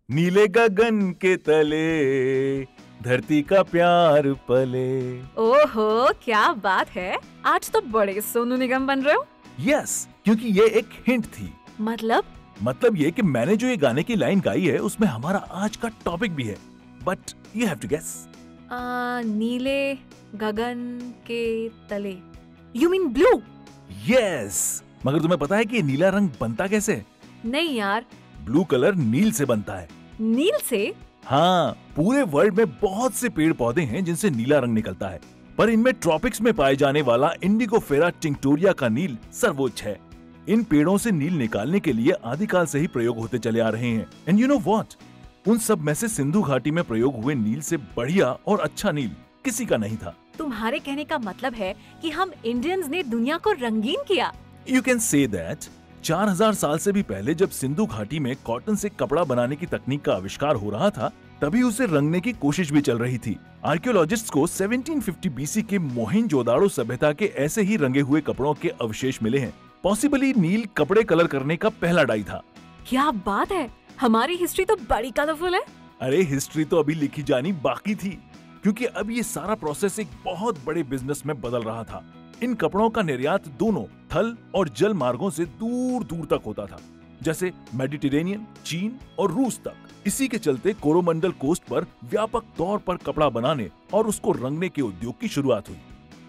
नीले गगन के तले धरती का प्यार पले। ओहो, क्या बात है। आज तो बड़े सोनू निगम बन रहे हो। यस, क्योंकि ये एक हिंट थी। मतलब ये कि मैंने जो ये गाने की लाइन गाई है उसमें हमारा आज का टॉपिक भी है, but you have to guess. नीले गगन के तले, यू मीन ब्लू? यस, मगर तुम्हें पता है कि ये नीला रंग बनता कैसे है? नहीं यार। ब्लू कलर नील से बनता है। नील से? हाँ, पूरे वर्ल्ड में बहुत से पेड़ पौधे हैं जिनसे नीला रंग निकलता है, पर इनमें ट्रॉपिक्स में पाए जाने वाला इंडिगोफेरा टिंक्टोरिया का नील सर्वोच्च है। इन पेड़ों से नील निकालने के लिए आदिकाल से ही प्रयोग होते चले आ रहे हैं। एंड यू नो व्हाट, उन सब में से सिंधु घाटी में प्रयोग हुए नील से बढ़िया और अच्छा नील किसी का नहीं था। तुम्हारे कहने का मतलब है कि हम इंडियंस ने दुनिया को रंगीन किया। You can say that. 4000 साल से भी पहले जब सिंधु घाटी में कॉटन से कपड़ा बनाने की तकनीक का आविष्कार हो रहा था, तभी उसे रंगने की कोशिश भी चल रही थी। आर्कियोलॉजिस्ट्स को 1750 बीसी के मोहेंजोदाड़ो सभ्यता के ऐसे ही रंगे हुए कपड़ों के अवशेष मिले हैं। पॉसिबली नील कपड़े कलर करने का पहला डाई था। क्या बात है, हमारी हिस्ट्री तो बड़ी कलरफुल है। अरे हिस्ट्री तो अभी लिखी जानी बाकी थी, क्योंकि अब ये सारा प्रोसेस एक बहुत बड़े बिजनेस में बदल रहा था। इन कपड़ों का निर्यात दोनों थल और जल मार्गों से दूर दूर तक होता था, जैसे मेडिटेरेनियन, चीन और रूस तक। इसी के चलते कोरोमंडल कोस्ट पर व्यापक तौर पर कपड़ा बनाने और उसको रंगने के उद्योग की शुरुआत हुई।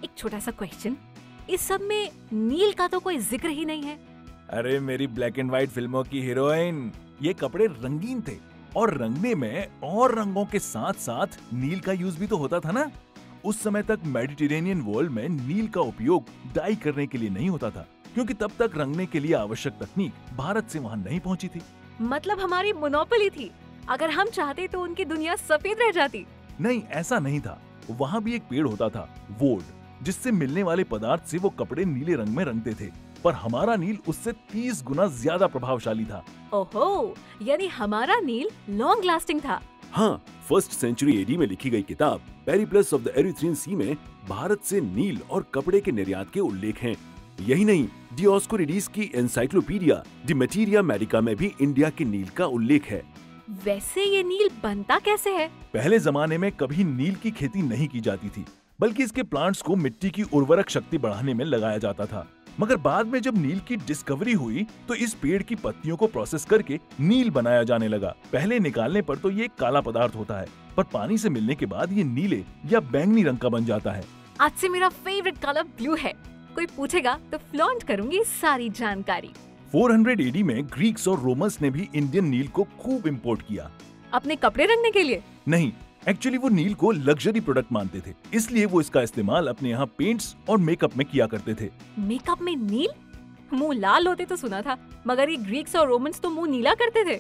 एक छोटा सा क्वेश्चन, इस सब में नील का तो कोई जिक्र ही नहीं है। अरे मेरी ब्लैक एंड व्हाइट फिल्मों की हीरोइन, ये कपड़े रंगीन थे और रंगने में और रंगों के साथ साथ नील का यूज भी तो होता था ना। उस समय तक मेडिटेरेनियन वर्ल्ड में नील का उपयोग डाई करने के लिए नहीं होता था, क्योंकि तब तक रंगने के लिए आवश्यक तकनीक भारत से वहाँ नहीं पहुँची थी। मतलब हमारी मोनोपोली थी, अगर हम चाहते तो उनकी दुनिया सफेद रह जाती। नहीं, ऐसा नहीं था। वहाँ भी एक पेड़ होता था वोड, जिससे मिलने वाले पदार्थ से वो कपड़े नीले रंग में रंगते थे, पर हमारा नील उससे 30 गुना ज्यादा प्रभावशाली था। ओहो, यानी हमारा नील लॉन्ग लास्टिंग था। हाँ, फर्स्ट सेंचुरी एडी में लिखी गई किताब पेरिप्लस ऑफ द एरिथ्रियन सी में भारत से नील और कपड़े के निर्यात के उल्लेख हैं। यही नहीं, डियोस्कोरिडीज की एनसाइक्लोपीडिया डी मटीरिया मेडिका में भी इंडिया के नील का उल्लेख है। वैसे ये नील बनता कैसे है? पहले जमाने में कभी नील की खेती नहीं की जाती थी, बल्कि इसके प्लांट्स को मिट्टी की उर्वरक शक्ति बढ़ाने में लगाया जाता था। मगर बाद में जब नील की डिस्कवरी हुई तो इस पेड़ की पत्तियों को प्रोसेस करके नील बनाया जाने लगा। पहले निकालने पर तो ये काला पदार्थ होता है, पर पानी से मिलने के बाद ये नीले या बैंगनी रंग का बन जाता है। आज से मेरा फेवरेट कलर ब्लू है। कोई पूछेगा तो फ्लॉन्ट करूंगी सारी जानकारी। 400 एडी में ग्रीक्स और रोमन्स ने भी इंडियन नील को खूब इंपोर्ट किया। अपने कपड़े रंगने के लिए? नहीं, एक्चुअली वो नील को लग्जरी प्रोडक्ट मानते थे, इसलिए वो इसका इस्तेमाल अपने यहाँ पेंट्स और मेकअप में किया करते थे। मेकअप में नील? मुंह लाल होते तो सुना था, मगर ये ग्रीक्स और रोमन्स तो मुंह नीला करते थे।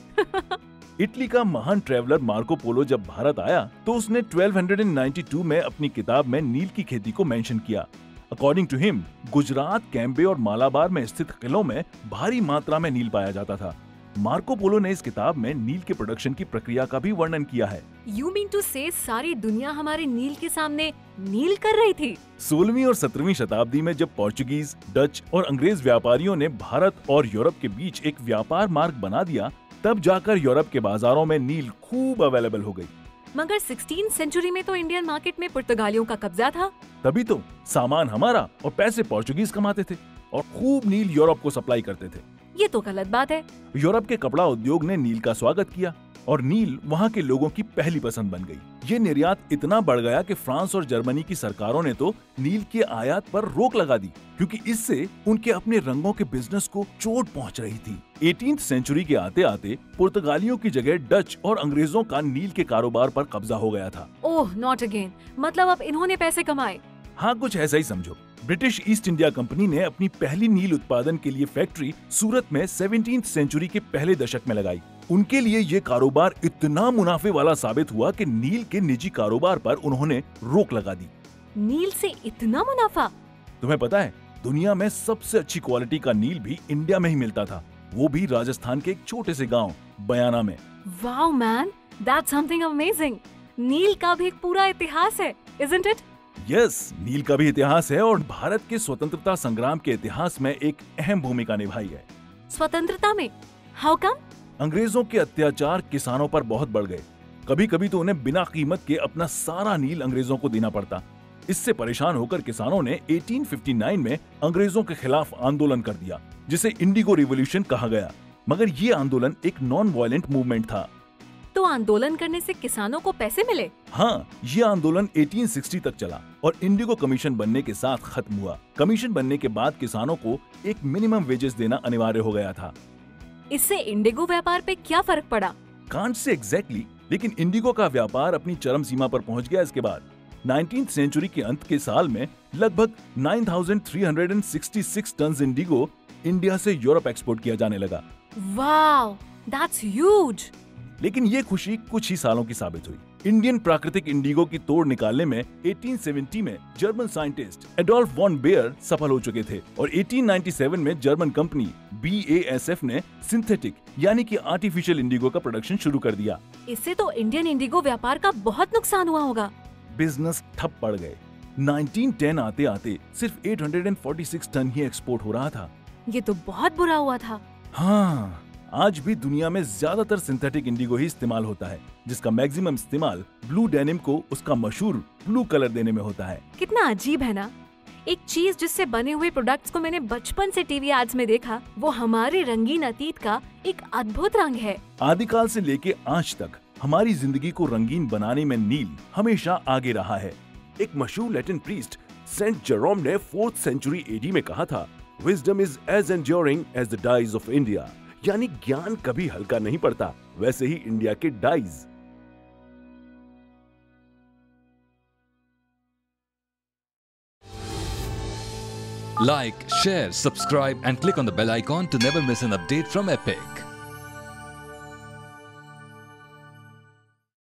इटली का महान ट्रेवलर मार्को पोलो जब भारत आया तो उसने 1292 में अपनी किताब में नील की खेती को मेंशन किया। According to him, Gujarat, Cambay और मालाबार में स्थित किलों में भारी मात्रा में नील पाया जाता था। मार्को पोलो ने इस किताब में नील के प्रोडक्शन की प्रक्रिया का भी वर्णन किया है। You mean to say सारी दुनिया हमारे नील के सामने नील कर रही थी? 16वीं और 17वीं शताब्दी में जब पोर्चुगीज, डच और अंग्रेज व्यापारियों ने भारत और यूरोप के बीच एक व्यापार मार्ग बना दिया, तब जाकर यूरोप के बाजारों में नील खूब अवेलेबल हो गई। मगर 16th सेंचुरी में तो इंडियन मार्केट में पुर्तगालियों का कब्जा था। तभी तो सामान हमारा और पैसे पोर्चुगीज कमाते थे और खूब नील यूरोप को सप्लाई करते थे। ये तो गलत बात है। यूरोप के कपड़ा उद्योग ने नील का स्वागत किया और नील वहाँ के लोगों की पहली पसंद बन गई। ये निर्यात इतना बढ़ गया कि फ्रांस और जर्मनी की सरकारों ने तो नील के आयात पर रोक लगा दी, क्योंकि इससे उनके अपने रंगों के बिजनेस को चोट पहुंच रही थी। 18th सेंचुरी के आते आते पुर्तगालियों की जगह डच और अंग्रेजों का नील के कारोबार पर कब्जा हो गया था। ओह, नॉट अगेन। मतलब अब इन्होंने पैसे कमाए। हाँ, कुछ ऐसा ही समझो। ब्रिटिश ईस्ट इंडिया कंपनी ने अपनी पहली नील उत्पादन के लिए फैक्ट्री सूरत में 17th सेंचुरी के पहले दशक में लगाई। उनके लिए ये कारोबार इतना मुनाफे वाला साबित हुआ कि नील के निजी कारोबार पर उन्होंने रोक लगा दी। नील से इतना मुनाफा? तुम्हें पता है, दुनिया में सबसे अच्छी क्वालिटी का नील भी इंडिया में ही मिलता था, वो भी राजस्थान के एक छोटे से गांव बयाना में। Wow man, that's something amazing. नील का भी एक पूरा इतिहास है, isn't it? यस, नील का भी इतिहास है और भारत के स्वतंत्रता संग्राम के इतिहास में एक अहम भूमिका निभाई है। स्वतंत्रता में? How come? अंग्रेजों के अत्याचार किसानों पर बहुत बढ़ गए। कभी कभी तो उन्हें बिना कीमत के अपना सारा नील अंग्रेजों को देना पड़ता। इससे परेशान होकर किसानों ने 1859 में अंग्रेजों के खिलाफ आंदोलन कर दिया, जिसे इंडिगो रिवॉल्यूशन कहा गया। मगर ये आंदोलन एक नॉन वायलेंट मूवमेंट था। तो आंदोलन करने से किसानों को पैसे मिले? हाँ, ये आंदोलन 1860 तक चला और इंडिगो कमीशन बनने के साथ खत्म हुआ। कमीशन बनने के बाद किसानों को एक मिनिमम वेजेस देना अनिवार्य हो गया था। इससे इंडिगो व्यापार पे क्या फर्क पड़ा? कांट से एग्जैक्टली, लेकिन इंडिगो का व्यापार अपनी चरम सीमा पर पहुंच गया। इसके बाद 19th सेंचुरी के अंत के साल में लगभग 9,366 टन इंडिगो इंडिया से यूरोप एक्सपोर्ट किया जाने लगा। Wow, that's huge. लेकिन ये खुशी कुछ ही सालों की साबित हुई। इंडियन प्राकृतिक इंडिगो की तोड़ निकालने में 1870 में German scientist Adolf von Baeyer सफल हो चुके थे और 1897 में जर्मन कंपनी BASF ने सिंथेटिक यानी कि आर्टिफिशियल इंडिगो का प्रोडक्शन शुरू कर दिया। इससे तो इंडियन इंडिगो व्यापार का बहुत नुकसान हुआ होगा। बिजनेस ठप पड़ गए। 1910 आते आते सिर्फ 846 टन ही एक्सपोर्ट हो रहा था। ये तो बहुत बुरा हुआ था। हाँ, आज भी दुनिया में ज्यादातर सिंथेटिक इंडिगो ही इस्तेमाल होता है, जिसका मैक्सिमम इस्तेमाल ब्लू डेनिम को उसका मशहूर ब्लू कलर देने में होता है। कितना अजीब है ना। एक चीज जिससे बने हुए प्रोडक्ट्स को मैंने बचपन से टीवी एड्स में देखा, वो हमारे रंगीन अतीत का एक अद्भुत रंग है। आदिकाल से लेके आज तक हमारी जिंदगी को रंगीन बनाने में नील हमेशा आगे रहा है। एक मशहूर लैटिन प्रीस्ट सेंट जेरोम ने 4th सेंचुरी AD में कहा था, wisdom is as enduring as the dies of India, यानी ज्ञान कभी हल्का नहीं पड़ता, वैसे ही इंडिया के dies. Like, share, subscribe and click on the bell icon to never miss an update from Epic.